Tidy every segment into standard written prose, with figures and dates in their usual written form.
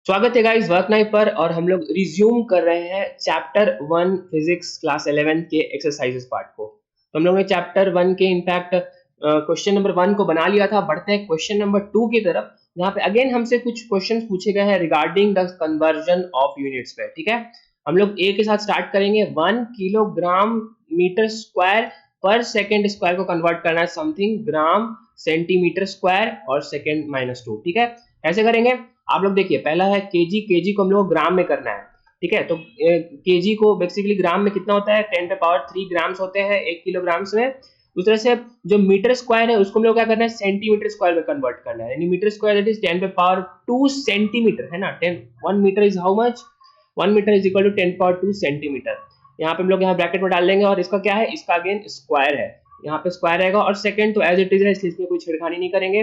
स्वागत है guys work night पर। और हम लोग रिज्यूम कर रहे हैं चैप्टर 1 फिजिक्स क्लास 11 के एक्सरसाइजेस पार्ट को। तो हम लोग ने चैप्टर 1 के इनफैक्ट क्वेश्चन नंबर 1 को बना लिया था। बढ़ते हैं क्वेश्चन नंबर 2 की तरफ, जहाँ पे अगेन हमसे कुछ क्वेश्चंस पूछे गए हैं regarding the conversion of units पे। ठीक है, हम लोग ए के साथ स्टार्ट करेंगे। 1 kilogram metre square per second square को कन्वर्ट करना है समथिंग ग्राम सेंटीमीटर स्क्वायर और सेकेंड -2। ठीक है, ऐसे करेंगे। आप लोग देखिए, पहला है केजी। केजी को हम लोग ग्राम में करना है। ठीक है, तो केजी को बेसिकली ग्राम में कितना होता है, 10⁻³ ग्राम्स होते हैं 1 किलोग्राम में। उस तरह से जो मीटर स्क्वायर है उसको हम लोग क्या करना है, सेंटीमीटर स्क्वायर में कन्वर्ट करना है। यानी metre square that is 10⁻² centimetre है ना। 1 metre is how much, 1 metre is equal to 10⁻² centimetre. यहाँ पे हम लोग यहाँ ब्रैकेट में डाल देंगे और इसका क्या है, इसका अगेन स्क्वायर है, यहाँ पे स्क्वायर रहेगा। और सेकंड तो एज इट इज है, इसलिए इसमें कोई छेड़खानी नहीं करेंगे।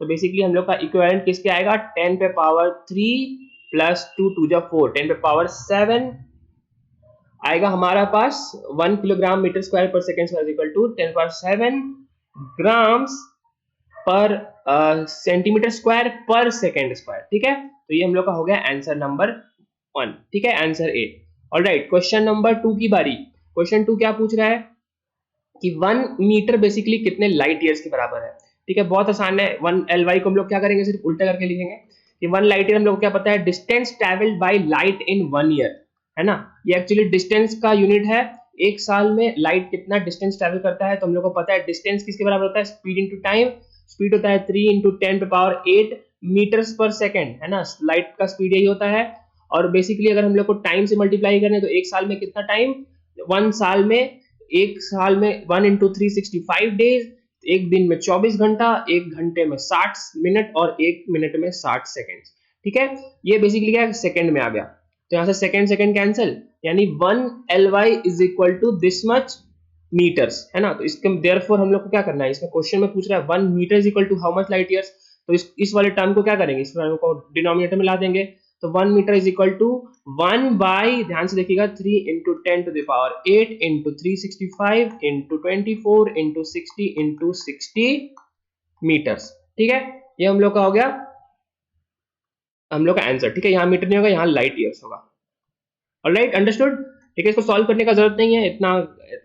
तो बेसिकली हम लोग का इक्विवेलेंट किसके आएगा, 10⁻³ प्लस 2 2 जा 4, 10⁻7 आएगा हमारा पास। 1 kilogram metre square per second square equal to 10⁻7 grams per centimetre square per second square. ठीक है, तो ये हम लोग का हो गया आंसर नंबर 1। ठीक है, answer A. Alright, question number 2 की बारी। क्वेश्चन 2 क्या पूछ रहा है कि 1 मीटर बेसिकली कितने लाइट ईयर्स के बराबर है। ठीक है, बहुत आसान है। 1 Ly को हम लोग क्या करेंगे, सिर्फ उल्टा करके लिखेंगे कि 1 लाइट ईयर हम लोग को क्या पता है, distance travelled by light in 1 year है ना। ये एक्चुअली डिस्टेंस का यूनिट है। एक साल में लाइट कितना डिस्टेंस ट्रैवल करता है, तो हम लोग को पता है डिस्टेंस किसके बराबर होता है, स्पीड इंटू टाइम। स्पीड होता है 3 × 10⁸ मीटर्स पर सेकेंड है ना। लाइट का स्पीड यही होता है। और बेसिकली अगर हम लोग को टाइम से मल्टीप्लाई करें तो एक साल में कितना टाइम, 1 साल में, एक साल में 1 × 365 डेज, एक दिन में 24 घंटा, एक घंटे में 60 मिनट और एक मिनट में 60 सेकंड। ठीक है, ये बेसिकली क्या है, सेकंड में आ गया। तो यहाँ से सेकंड सेकंड कैंसिल, यानी 1 Ly is equal to this much metres है ना। तो इसके देयरफॉर हम लोग को क्या करना है, इसमें क्वेश्चन में पूछ रहा है 1 metre is equal to how much light years. तो इस वाले टर्म को क्या करेंगे, इस टर्म को डिनोमिनेटर में ला देंगे। तो 1 metre is equal to 1 by, ध्यान से देखिएगा, 3 × 10⁸ 8 × 365 × 24 × 60 × 60 मीटर्स। ठीक है, ये हम लोग का हो गया हम लोग का आंसर। ठीक है, यहाँ मीटर नहीं होगा, यहाँ लाइट ईयर्स होगा। Alright, understood. ठीक है, इसको सॉल्व करने का जरूरत नहीं है इतना,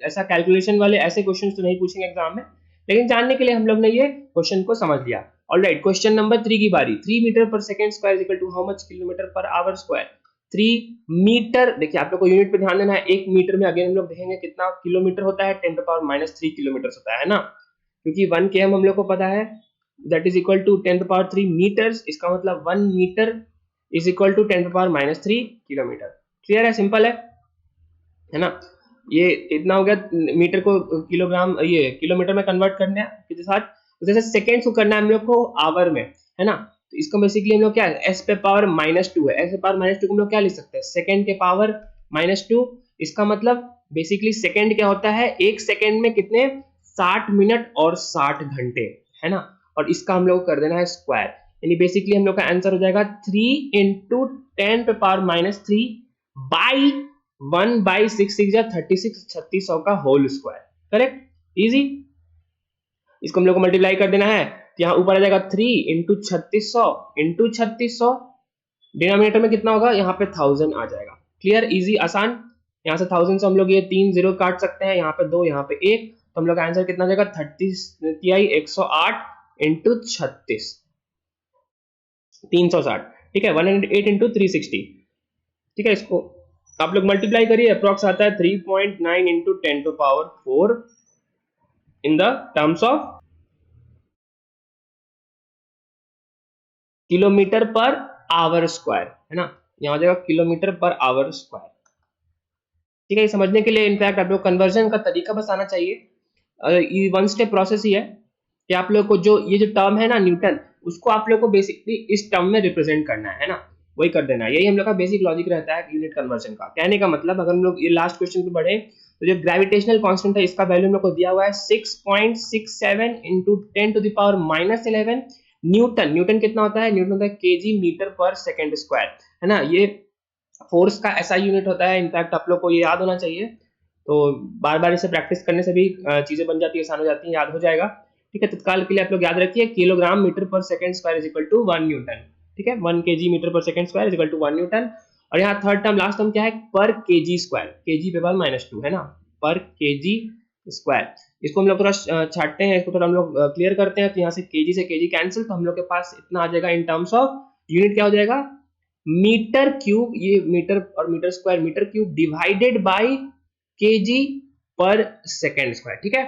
ऐसा कैलकुलेशन वाले ऐसे क्वेश्चंस तो नहीं पूछेंगे एग्जाम में, लेकिन जानने के लिए हम लोग ने ये क्वेश्चन को समझ लिया। ऑलराइट, क्वेश्चन नंबर 3 की बारी। 3 metre per second square is equal to how much kilometre per hour square. 3 metre, देखिए आप लोग को यूनिट पे ध्यान देना है। 1 मीटर में अगेन हम लोग देखेंगे कितना किलोमीटर होता है, 10⁻³ किलोमीटर होता है ना। क्योंकि 1 km हम लोग को पता है, that is equal to 10⁻³ metres. इसका मतलब 1 metre is equal to 10⁻³ kilometre. Clear है, सिंपल है ना। ये इतना हो गया। मीटर को किलोग्राम, ये किलोमीटर में कन्वर्ट करना है किसके साथ, जैसे सेकेंड्स को करना है हम लोग को आवर में है ना। तो इसको बेसिकली हम लोग क्या है, s पे पावर -2 है, s पे पावर -2 को हम लोग क्या लिख सकते हैं, सेकेंड के पावर -2। इसका मतलब बेसिकली सेकेंड क्या होता है, एक सेकेंड में कितने, 60 मिनट और 60 घंटे है ना। और इसका हम लोग कर देना है स्क्वायर, यानी बेसिकली हम लोग का आंसर हो जाएगा 3 × 10⁻³ बाई 1/6 या 36 3600 का होल स्क्वायर। Correct, easy. इसको हम लोग को मल्टीप्लाई कर देना है, तो यहाँ ऊपर आ जाएगा 3 × 3600 × 3600। डिनोमिनेटर में कितना होगा, यहाँ पे 1000 आ जाएगा। क्लियर, इजी, आसान। यहाँ से 1000 से हम लोग ये 3 0 काट सकते हैं, यहाँ पे 2, यहाँ पे 1, तो हम लोग का आंसर कितना आ जाएगा, 108 × 36 360। ठीक है, 108 × 360। ठीक है, इसको आप लोग मल्टीप्लाई करिए, अप्रॉक्स आता है 3.9 × 10⁴ in the terms of kilometre per hour square है ना। यहाँ हो जाएगा किलोमीटर पर आवर स्क्वायर। ठीक है, समझने के लिए इनफैक्ट आप लोग कन्वर्जन का तरीका बस आना चाहिए। ये 1 स्टेप प्रोसेस ही है कि आप लोग को जो ये जो टर्म है ना न्यूटन, उसको आप लोग को बेसिकली इस टर्म में रिप्रेजेंट करना है ना, वही कर देना है। यही हम लोग का बेसिक लॉजिक रहता है यूनिट कन्वर्जन का। कहने का मतलब, अगर हम लोग ये लास्ट क्वेश्चन पे बढ़े, तो जो ग्रेविटेशनल कांस्टेंट है इसका वैल्यू हम लोग को दिया हुआ है 6.67 × 10⁻11 न्यूटन। न्यूटन कितना होता है, न्यूटन होता है KG metre per second square है ना। ये फोर्स का ऐसा यूनिट होता है, इनफैक्ट आप लोग को ये याद होना चाहिए। तो बार बार इसे प्रैक्टिस करने से भी चीजें बन जाती है, आसान हो जाती है, याद हो जाएगा। ठीक है, तत्काल के लिए आप लोग याद रखिए kilogram metre per second square is equal to 1 newton. ठीक है, 1 kg metre per second square is equal to 1 newton. और यहाँ थर्ड टर्म लास्ट टर्म क्या है, पर kg स्क्वायर, kg पे पावर -2 है ना, पर kg स्क्वायर। इसको हम लोग थोड़ा छाटते हैं, इसको थोड़ा हम लोग क्लियर करते हैं। तो यहाँ से kg कैंसिल, तो हम लोग के पास इतना आ जाएगा इन टर्म्स ऑफ यूनिट, क्या हो जाएगा मीटर क्यूब, ये मीटर और metre square, metre cube divided by kg per second square, ठीक है।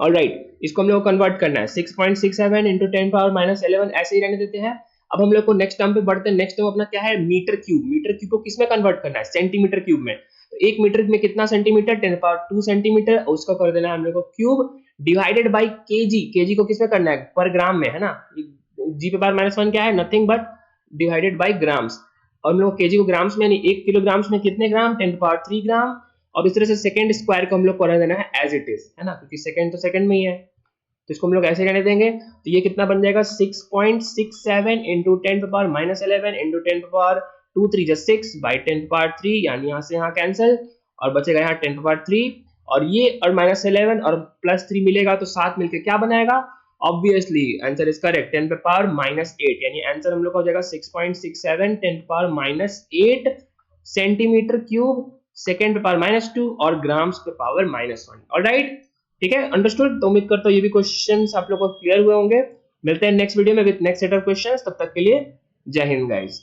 ऑलराइट, इसको हम लोग को कन्वर्ट करना है 6.67 into 10 पावर -11 ऐसे ही रहने देते हैं। अब हम लोग को नेक्स्ट टर्म पे बढ़ते हैं। नेक्स्ट टर्म अपना क्या है, मीटर क्यूब। मीटर क्यूब को किस में कन्वर्ट करना है, सेंटीमीटर क्यूब में। तो 1 मीटर में कितना सेंटीमीटर, 10 पावर 2 सेंटीमीटर, और उसको कर देना है हम लोग को cube divided by KG. KG को किस में करना है, पर ग्राम में, है ना। जी पे पावर -1 क्या है, nothing but divided by grams. और हम लोग केजी को ग्राम्स में, यानी 1 किलोग्राम्स में कितने ग्राम, 10 पावर 3 ग्राम। और इस तरह से सेकंड स्क्वायर को हम लोग को रहने देना है एज इट इज, है ना, क्योंकि सेकंड तो सेकंड में ही है, तो इसको हम लोग ऐसे रहने देंगे। तो ये कितना बन जाएगा 6.67 into 10 to power -11 into 10 to power 2 3 just 6 by 10 to power 3, यानी यहाँ से यहाँ कैंसिल और बचेगा यहाँ 10 to power 3, और ये और -11 और +3 मिलेगा तो साथ मिलके क्या बनाएगा, ऑब्वियसली आंसर इज करेक्ट, 10 पे पावर -8, यानी आंसर हम लोग का हो जाएगा 6.67 10 पे पावर -8 सेंटीमीटर क्यूब, सेकंड पे पावर -2 और ग्राम्स पे पावर -1। ऑलराइट, ठीक है, अंडरस्टूड। तो उम्मीद करता हूँ ये भी क्वेश्चंस आप लोगों को क्लियर हुए होंगे। मिलते हैं नेक्स्ट वीडियो में with next set of questions, तब तक के लिए जय हिंद गाइस।